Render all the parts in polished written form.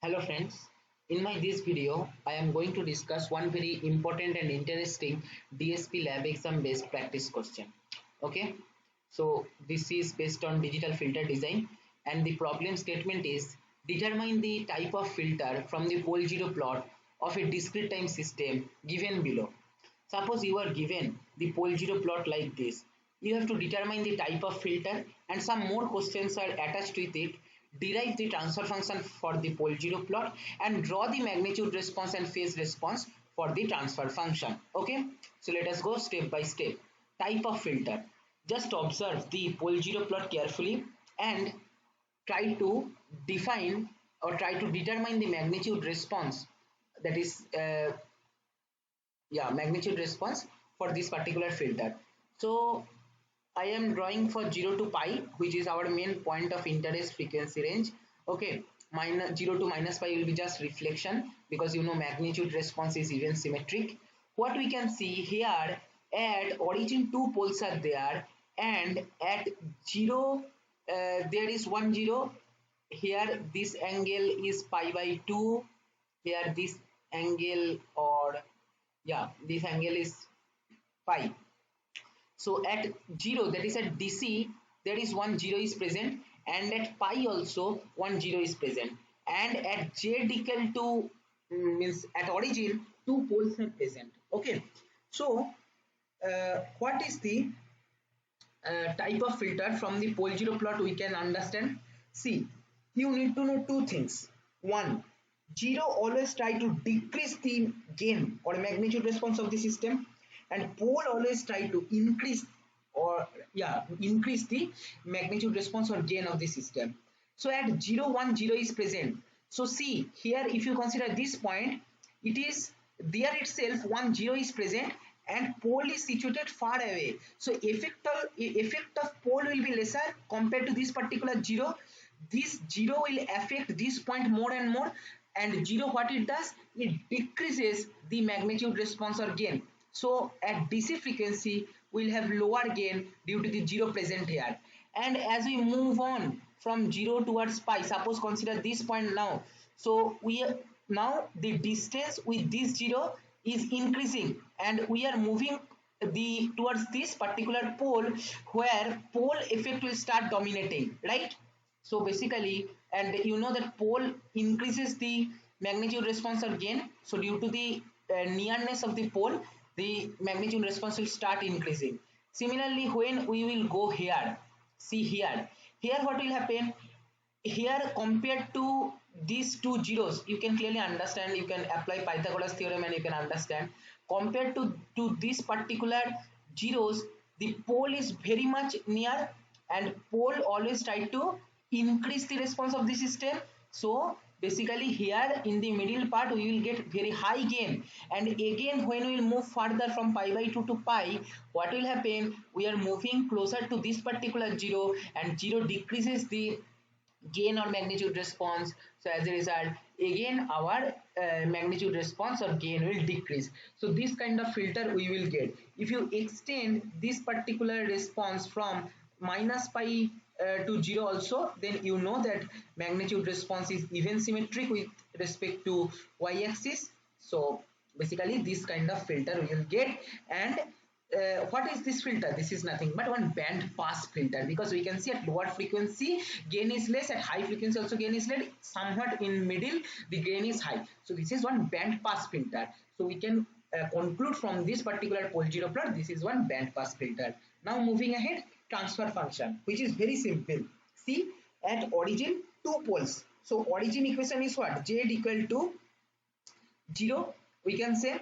Hello friends, in my this video I am going to discuss one very important and interesting DSP lab exam based practice question. Okay, so this is based on digital filter design and the problem statement is determine the type of filter from the pole zero plot of a discrete time system given below. Suppose you are given the pole zero plot like this. You have to determine the type of filter and some more questions are attached with it. Derive the transfer function for the pole zero plot and draw the magnitude response and phase response for the transfer function. Okay, so let us go step by step. Type of filter. Just observe the pole zero plot carefully and try to define or try to determine the magnitude response, that is magnitude response for this particular filter. So I am drawing for 0 to pi, which is our main point of interest frequency range. Okay, minus 0 to minus pi will be just reflection, because you know magnitude response is even symmetric. What we can see here, at origin two poles are there, and at 0 there is 1 0. Here this angle is pi by 2. Here this angle, or this angle is pi. So at 0, that is at DC, there is 1 0 is present, and at pi also 1 0 is present, and at z equal to means at origin two poles are present. Okay, so what is the type of filter from the pole zero plot we can understand. See, you need to know two things. One, 0 always try to decrease the gain or magnitude response of the system, and pole always try to increase the magnitude response or gain of the system. So at 0 1 0 is present. So see here, if you consider this point, it is there itself 1 0 is present and pole is situated far away. So effect of pole will be lesser compared to this particular 0. This 0 will affect this point more and more, and 0 what it does, it decreases the magnitude response or gain. So at DC frequency we will have lower gain due to the 0 present here. And as we move on from 0 towards pi, suppose consider this point now. So now the distance with this 0 is increasing, and we are moving towards this particular pole where pole effect will start dominating, right? So basically, and you know that pole increases the magnitude response or gain. So due to the nearness of the pole, the magnitude response will start increasing. Similarly, when we will go here, see here what will happen. Here compared to these two zeros, you can clearly understand, you can apply Pythagoras theorem and you can understand, compared to this particular zeros, the pole is very much near, and pole always try to increase the response of the system. So basically here in the middle part we will get very high gain, and again when we will move further from pi by 2 to pi, what will happen, we are moving closer to this particular 0, and 0 decreases the gain or magnitude response. So as a result, again our magnitude response or gain will decrease. So this kind of filter we will get. If you extend this particular response from minus pi to 0 also, then you know that magnitude response is even symmetric with respect to y-axis. So basically this kind of filter we will get. And what is this filter? This is nothing but one band pass filter, because we can see at lower frequency gain is less, at high frequency also gain is less, somewhat in middle the gain is high. So this is one band pass filter. So we can conclude from this particular pole zero plot, this is one band pass filter. Now moving ahead, transfer function, which is very simple. See, at origin two poles, so origin equation is what, z equal to 0, we can say.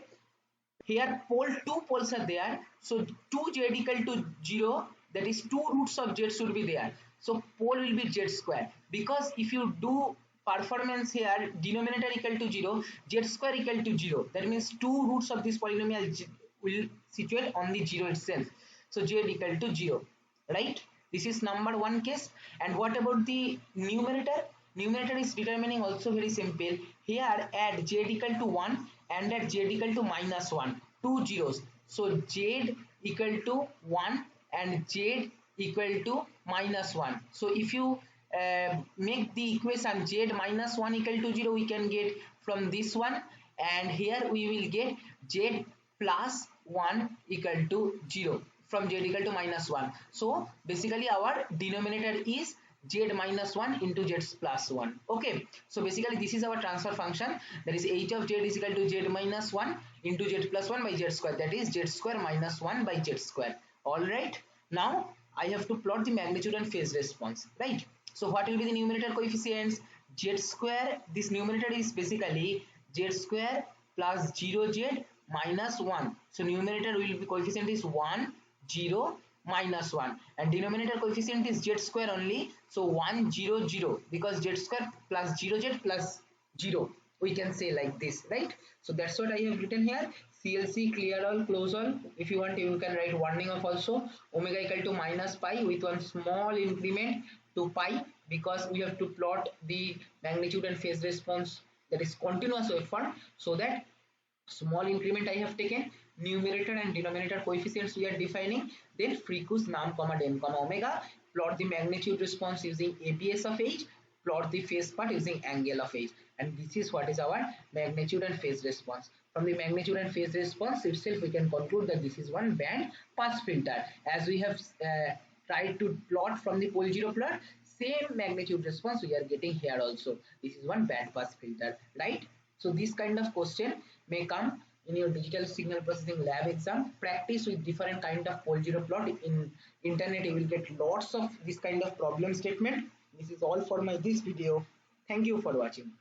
Here two poles are there, so 2z equal to 0, that is 2 roots of z should be there. So pole will be z square, because if you do performance here, denominator equal to 0, z square equal to 0, that means 2 roots of this polynomial will situate on the 0 itself. So z equal to 0, right? This is number one case. And what about the numerator? Numerator is determining also very simple. Here at z equal to 1 and at z equal to minus 1, two zeros. So z equal to 1 and z equal to minus 1. So if you make the equation z minus 1 equal to 0, we can get from this one, and here we will get z plus 1 equal to 0 from z equal to minus 1. So basically our denominator is z minus 1 into z plus 1. Okay, so basically this is our transfer function, that is h of z is equal to z minus 1 into z plus 1 by z square, that is z square minus 1 by z square. All right, now I have to plot the magnitude and phase response, right? So what will be the numerator coefficients? Z square, this numerator is basically z square plus 0z minus 1. So numerator will be coefficient is 1, 0, minus 1, and denominator coefficient is z square only. So 1, 0, 0, because z square plus 0z plus 0. We can say like this, right? So that's what I have written here. CLC, clear all, close all. If you want, you can write warning of also. Omega equal to minus pi with one small increment to pi, because we have to plot the magnitude and phase response, that is continuous waveform. So that small increment I have taken, numerator and denominator coefficients we are defining, then freqz num comma dem comma omega, plot the magnitude response using APS of h, plot the phase part using angle of h, and this is what is our magnitude and phase response. From the magnitude and phase response itself we can conclude that this is one band pass filter, as we have tried to plot from the pole zero plot, same magnitude response we are getting here also. This is one band pass filter, right? So this kind of question may come in your digital signal processing lab exam. Practice with different kind of pole zero plot. In internet you will get lots of this kind of problem statement. This is all for my this video. Thank you for watching.